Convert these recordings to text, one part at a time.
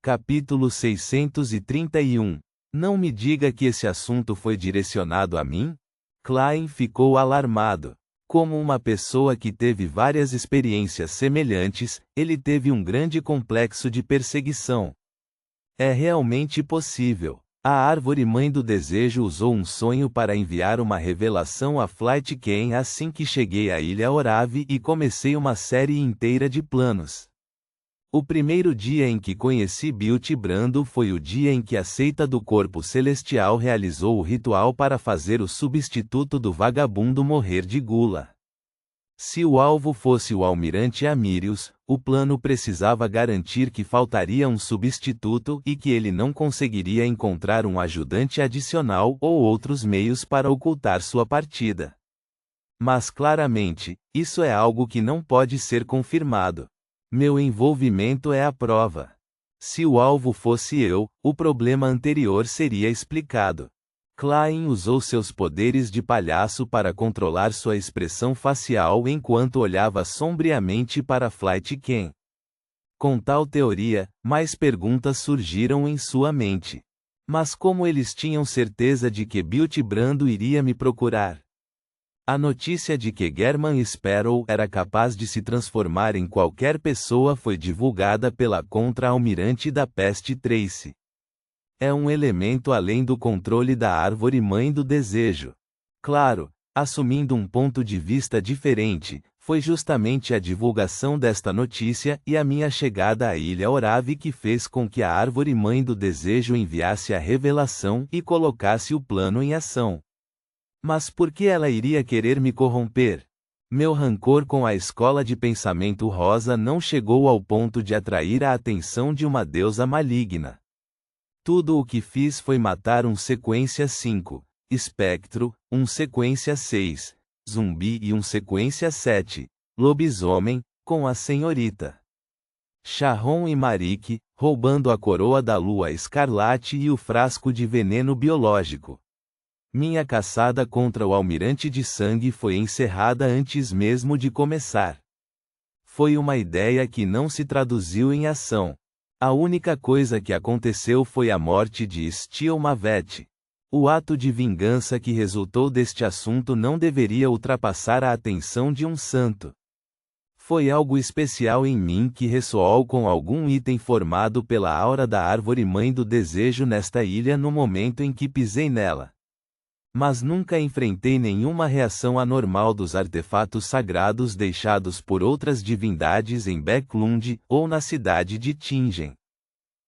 Capítulo 631. Não me diga que esse assunto foi direcionado a mim? Klein ficou alarmado. Como uma pessoa que teve várias experiências semelhantes, ele teve um grande complexo de perseguição. É realmente possível. A árvore mãe do desejo usou um sonho para enviar uma revelação a Flight Ken assim que cheguei à Ilha Orave e comecei uma série inteira de planos. O primeiro dia em que conheci Beauty Brando foi o dia em que a seita do corpo celestial realizou o ritual para fazer o substituto do vagabundo morrer de gula. Se o alvo fosse o almirante Amirius, o plano precisava garantir que faltaria um substituto e que ele não conseguiria encontrar um ajudante adicional ou outros meios para ocultar sua partida. Mas claramente, isso é algo que não pode ser confirmado. Meu envolvimento é a prova. Se o alvo fosse eu, o problema anterior seria explicado. Klein usou seus poderes de palhaço para controlar sua expressão facial enquanto olhava sombriamente para Flight Ken. Com tal teoria, mais perguntas surgiram em sua mente. Mas como eles tinham certeza de que Beauty Brando iria me procurar? A notícia de que German Sparrow era capaz de se transformar em qualquer pessoa foi divulgada pela contra-almirante da peste Tracy. É um elemento além do controle da árvore mãe do desejo. Claro, assumindo um ponto de vista diferente, foi justamente a divulgação desta notícia e a minha chegada à Ilha Orave que fez com que a árvore mãe do desejo enviasse a revelação e colocasse o plano em ação. Mas por que ela iria querer me corromper? Meu rancor com a escola de pensamento rosa não chegou ao ponto de atrair a atenção de uma deusa maligna. Tudo o que fiz foi matar um sequência 5, espectro, um sequência 6, zumbi e um sequência 7, lobisomem, com a senhorita Sharon e Marik, roubando a coroa da lua escarlate e o frasco de veneno biológico. Minha caçada contra o almirante de sangue foi encerrada antes mesmo de começar. Foi uma ideia que não se traduziu em ação. A única coisa que aconteceu foi a morte de Steel Mavet. O ato de vingança que resultou deste assunto não deveria ultrapassar a atenção de um santo. Foi algo especial em mim que ressoou com algum item formado pela aura da árvore mãe do desejo nesta ilha no momento em que pisei nela. Mas nunca enfrentei nenhuma reação anormal dos artefatos sagrados deixados por outras divindades em Backlund ou na cidade de Tingen.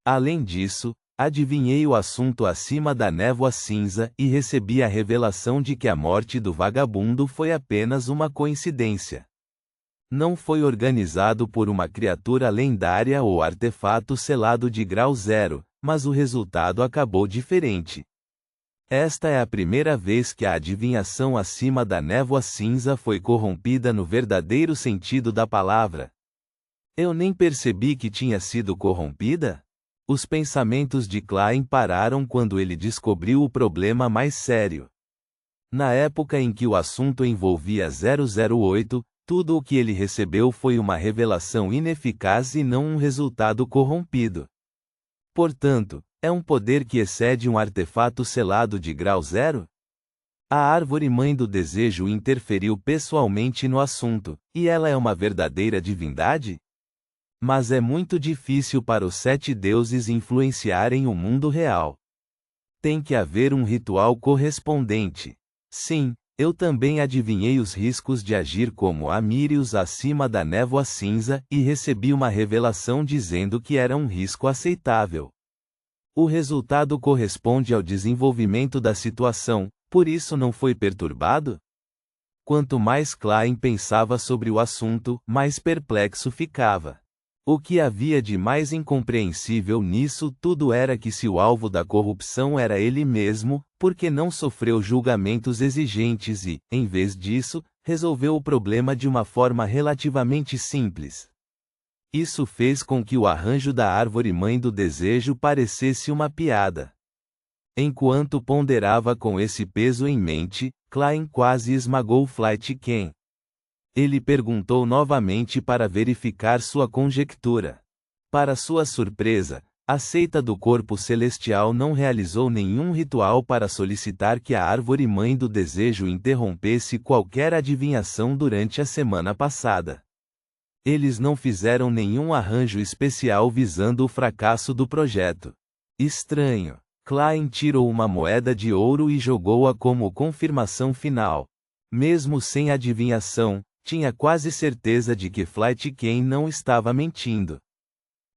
Além disso, adivinhei o assunto acima da névoa cinza e recebi a revelação de que a morte do vagabundo foi apenas uma coincidência. Não foi organizado por uma criatura lendária ou artefato selado de grau 0, mas o resultado acabou diferente. Esta é a primeira vez que a adivinhação acima da névoa cinza foi corrompida no verdadeiro sentido da palavra. Eu nem percebi que tinha sido corrompida? Os pensamentos de Klein pararam quando ele descobriu o problema mais sério. Na época em que o assunto envolvia 008, tudo o que ele recebeu foi uma revelação ineficaz e não um resultado corrompido. Portanto, é um poder que excede um artefato selado de grau 0? A árvore mãe do desejo interferiu pessoalmente no assunto, e ela é uma verdadeira divindade? Mas é muito difícil para os 7 deuses influenciarem o mundo real. Tem que haver um ritual correspondente. Sim, eu também adivinhei os riscos de agir como Amirius acima da névoa cinza e recebi uma revelação dizendo que era um risco aceitável. O resultado corresponde ao desenvolvimento da situação, por isso não foi perturbado? Quanto mais Klein pensava sobre o assunto, mais perplexo ficava. O que havia de mais incompreensível nisso tudo era que se o alvo da corrupção era ele mesmo, por que não sofreu julgamentos exigentes e, em vez disso, resolveu o problema de uma forma relativamente simples? Isso fez com que o arranjo da árvore mãe do desejo parecesse uma piada. Enquanto ponderava com esse peso em mente, Klein quase esmagou Flight Ken. Ele perguntou novamente para verificar sua conjectura. Para sua surpresa, A seita do corpo celestial não realizou nenhum ritual para solicitar que a árvore mãe do desejo interrompesse qualquer adivinhação durante a semana passada. Eles não fizeram nenhum arranjo especial visando o fracasso do projeto. Estranho. Klein tirou uma moeda de ouro e jogou-a como confirmação final. Mesmo sem adivinhação, tinha quase certeza de que Flight Ken não estava mentindo.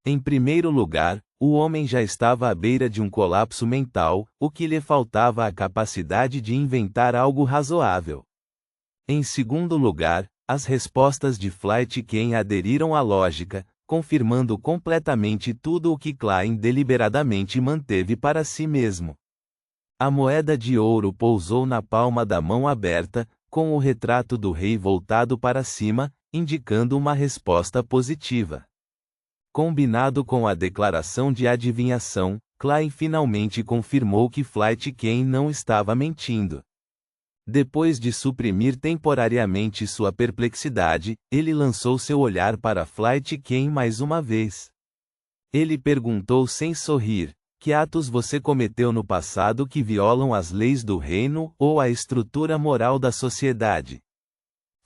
Em primeiro lugar, o homem já estava à beira de um colapso mental, o que lhe faltava a capacidade de inventar algo razoável. Em segundo lugar, as respostas de Flight Ken aderiram à lógica, confirmando completamente tudo o que Klein deliberadamente manteve para si mesmo. A moeda de ouro pousou na palma da mão aberta, com o retrato do rei voltado para cima, indicando uma resposta positiva. Combinado com a declaração de adivinhação, Klein finalmente confirmou que Flight Ken não estava mentindo. Depois de suprimir temporariamente sua perplexidade, ele lançou seu olhar para Flight Ken mais uma vez. Ele perguntou sem sorrir: que atos você cometeu no passado que violam as leis do reino ou a estrutura moral da sociedade?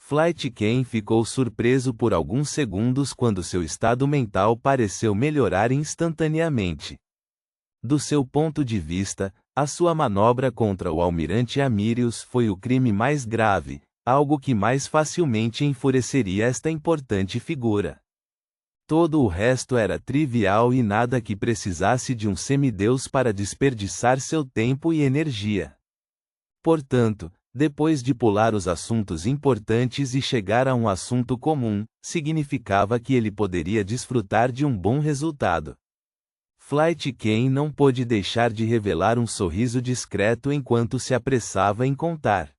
Flight Ken ficou surpreso por alguns segundos quando seu estado mental pareceu melhorar instantaneamente. Do seu ponto de vista, a sua manobra contra o almirante Amirius foi o crime mais grave, algo que mais facilmente enfureceria esta importante figura. Todo o resto era trivial e nada que precisasse de um semideus para desperdiçar seu tempo e energia. Portanto, depois de pular os assuntos importantes e chegar a um assunto comum, significava que ele poderia desfrutar de um bom resultado. Flight Ken não pôde deixar de revelar um sorriso discreto enquanto se apressava em contar.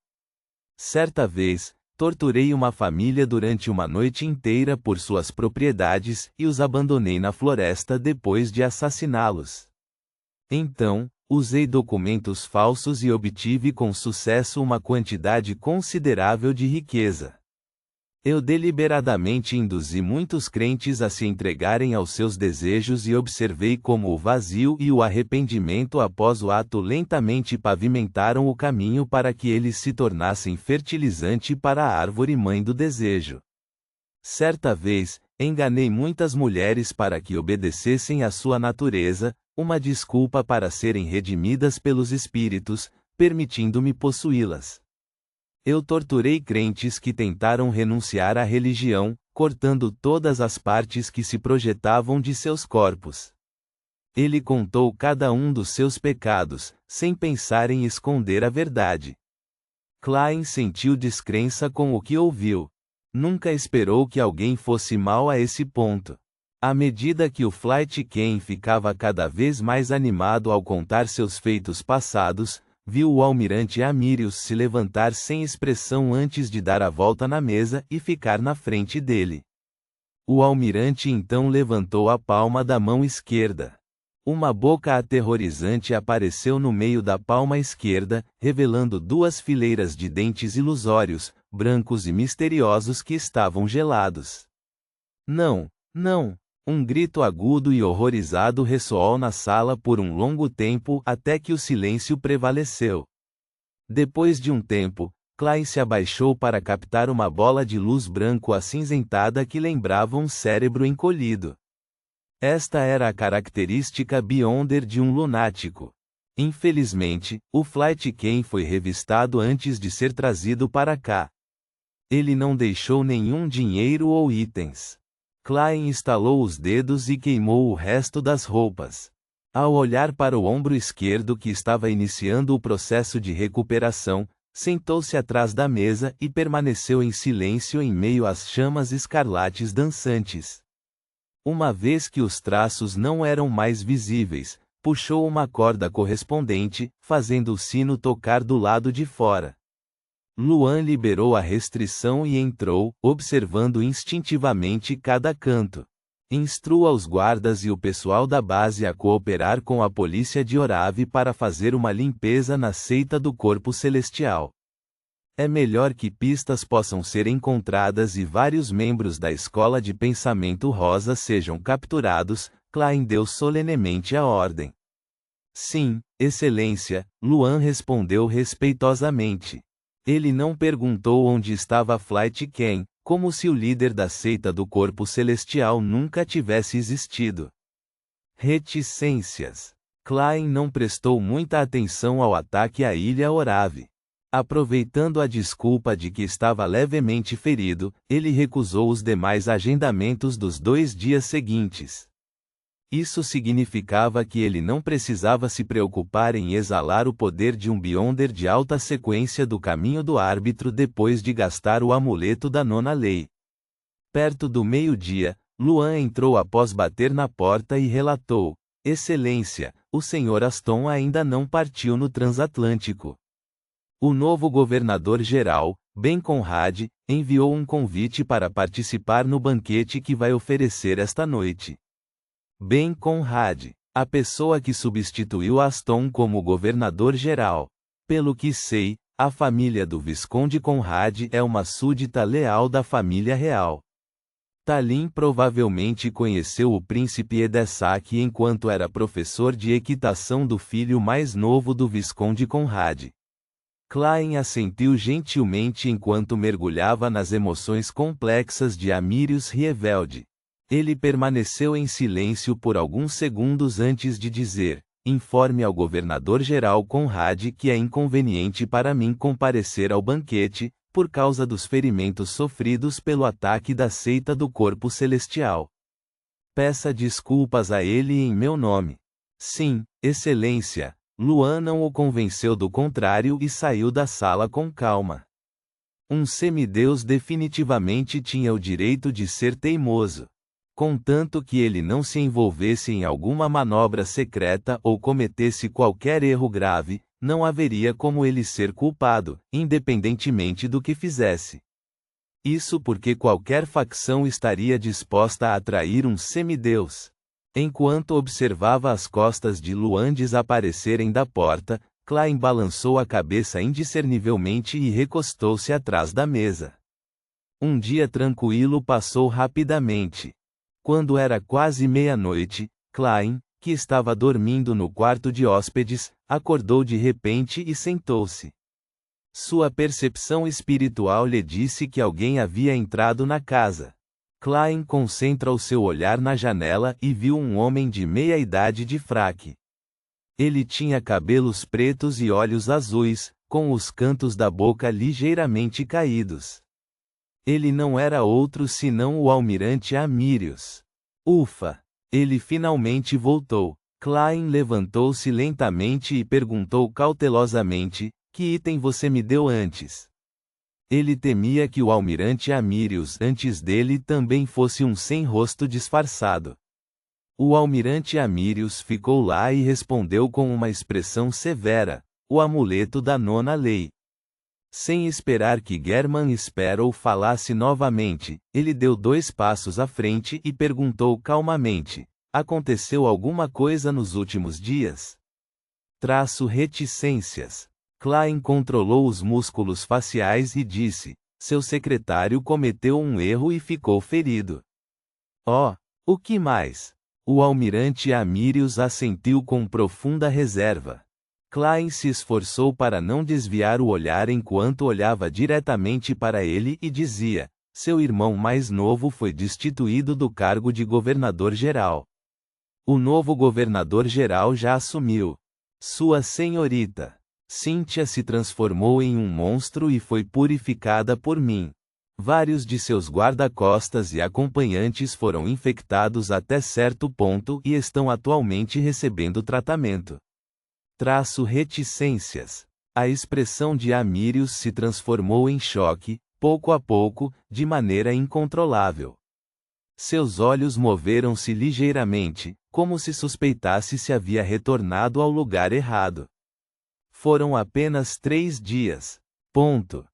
Certa vez, torturei uma família durante uma noite inteira por suas propriedades e os abandonei na floresta depois de assassiná-los. Então, usei documentos falsos e obtive com sucesso uma quantidade considerável de riqueza. Eu deliberadamente induzi muitos crentes a se entregarem aos seus desejos e observei como o vazio e o arrependimento após o ato lentamente pavimentaram o caminho para que eles se tornassem fertilizante para a árvore mãe do desejo. Certa vez, enganei muitas mulheres para que obedecessem à sua natureza, uma desculpa para serem redimidas pelos espíritos, permitindo-me possuí-las. Eu torturei crentes que tentaram renunciar à religião, cortando todas as partes que se projetavam de seus corpos. Ele contou cada um dos seus pecados, sem pensar em esconder a verdade. Klein sentiu descrença com o que ouviu. Nunca esperou que alguém fosse mal a esse ponto. À medida que o Flight Ken ficava cada vez mais animado ao contar seus feitos passados, viu o almirante Amirius se levantar sem expressão antes de dar a volta na mesa e ficar na frente dele. O almirante então levantou a palma da mão esquerda. Uma boca aterrorizante apareceu no meio da palma esquerda, revelando duas fileiras de dentes ilusórios, brancos e misteriosos que estavam gelados. Não, não! Um grito agudo e horrorizado ressoou na sala por um longo tempo até que o silêncio prevaleceu. Depois de um tempo, Klein se abaixou para captar uma bola de luz branco acinzentada que lembrava um cérebro encolhido. Esta era a característica Beyonder de um lunático. Infelizmente, o Flight Ken foi revistado antes de ser trazido para cá. Ele não deixou nenhum dinheiro ou itens. Klein estalou os dedos e queimou o resto das roupas. Ao olhar para o ombro esquerdo que estava iniciando o processo de recuperação, sentou-se atrás da mesa e permaneceu em silêncio em meio às chamas escarlates dançantes. Uma vez que os traços não eram mais visíveis, puxou uma corda correspondente, fazendo o sino tocar do lado de fora. Luan liberou a restrição e entrou, observando instintivamente cada canto. Instrua os guardas e o pessoal da base a cooperar com a polícia de Orave para fazer uma limpeza na seita do corpo celestial. É melhor que pistas possam ser encontradas e vários membros da escola de pensamento rosa sejam capturados, Klein deu solenemente a ordem. Sim, Excelência, Luan respondeu respeitosamente. Ele não perguntou onde estava Flight Ken, como se o líder da seita do corpo celestial nunca tivesse existido. Reticências. Klein não prestou muita atenção ao ataque à ilha Orave. Aproveitando a desculpa de que estava levemente ferido, ele recusou os demais agendamentos dos 2 dias seguintes. Isso significava que ele não precisava se preocupar em exalar o poder de um Beyonder de alta sequência do caminho do árbitro depois de gastar o amuleto da nona lei. Perto do meio-dia, Luan entrou após bater na porta e relatou: Excelência, o Sr. Aston ainda não partiu no transatlântico. O novo governador-geral, Ben Conrad, enviou um convite para participar no banquete que vai oferecer esta noite. Ben Conrad, a pessoa que substituiu Aston como governador-geral. Pelo que sei, a família do Visconde Conrad é uma súdita leal da família real. Tallinn provavelmente conheceu o príncipe Edessac enquanto era professor de equitação do filho mais novo do Visconde Conrad. Klein assentiu gentilmente enquanto mergulhava nas emoções complexas de Amirius Rievelde. Ele permaneceu em silêncio por alguns segundos antes de dizer: informe ao governador-geral Conrad que é inconveniente para mim comparecer ao banquete, por causa dos ferimentos sofridos pelo ataque da seita do corpo celestial. Peça desculpas a ele em meu nome. Sim, Excelência. Luan não o convenceu do contrário e saiu da sala com calma. Um semideus definitivamente tinha o direito de ser teimoso. Contanto que ele não se envolvesse em alguma manobra secreta ou cometesse qualquer erro grave, não haveria como ele ser culpado, independentemente do que fizesse. Isso porque qualquer facção estaria disposta a atrair um semideus. Enquanto observava as costas de Luan desaparecerem da porta, Klein balançou a cabeça indiscernivelmente e recostou-se atrás da mesa. Um dia tranquilo passou rapidamente. Quando era quase meia-noite, Klein, que estava dormindo no quarto de hóspedes, acordou de repente e sentou-se. Sua percepção espiritual lhe disse que alguém havia entrado na casa. Klein concentra o seu olhar na janela e viu um homem de meia-idade de fraque. Ele tinha cabelos pretos e olhos azuis, com os cantos da boca ligeiramente caídos. Ele não era outro senão o almirante Amirius. Ufa! Ele finalmente voltou. Klein levantou-se lentamente e perguntou cautelosamente: que item você me deu antes? Ele temia que o almirante Amirius antes dele também fosse um sem-rosto disfarçado. O almirante Amirius ficou lá e respondeu com uma expressão severa: o amuleto da nona lei. Sem esperar que German Sparrow falasse novamente, ele deu 2 passos à frente e perguntou calmamente: aconteceu alguma coisa nos últimos dias? Reticências. Klein controlou os músculos faciais e disse: seu secretário cometeu um erro e ficou ferido. Oh, o que mais? O almirante Amirius assentiu com profunda reserva. Klein se esforçou para não desviar o olhar enquanto olhava diretamente para ele e dizia: seu irmão mais novo foi destituído do cargo de governador-geral. O novo governador-geral já assumiu. Sua senhorita Cynthia se transformou em um monstro e foi purificada por mim. Vários de seus guarda-costas e acompanhantes foram infectados até certo ponto e estão atualmente recebendo tratamento. Reticências. A expressão de Amirius se transformou em choque, pouco a pouco, de maneira incontrolável. Seus olhos moveram-se ligeiramente, como se suspeitasse se havia retornado ao lugar errado. Foram apenas 3 dias. Ponto.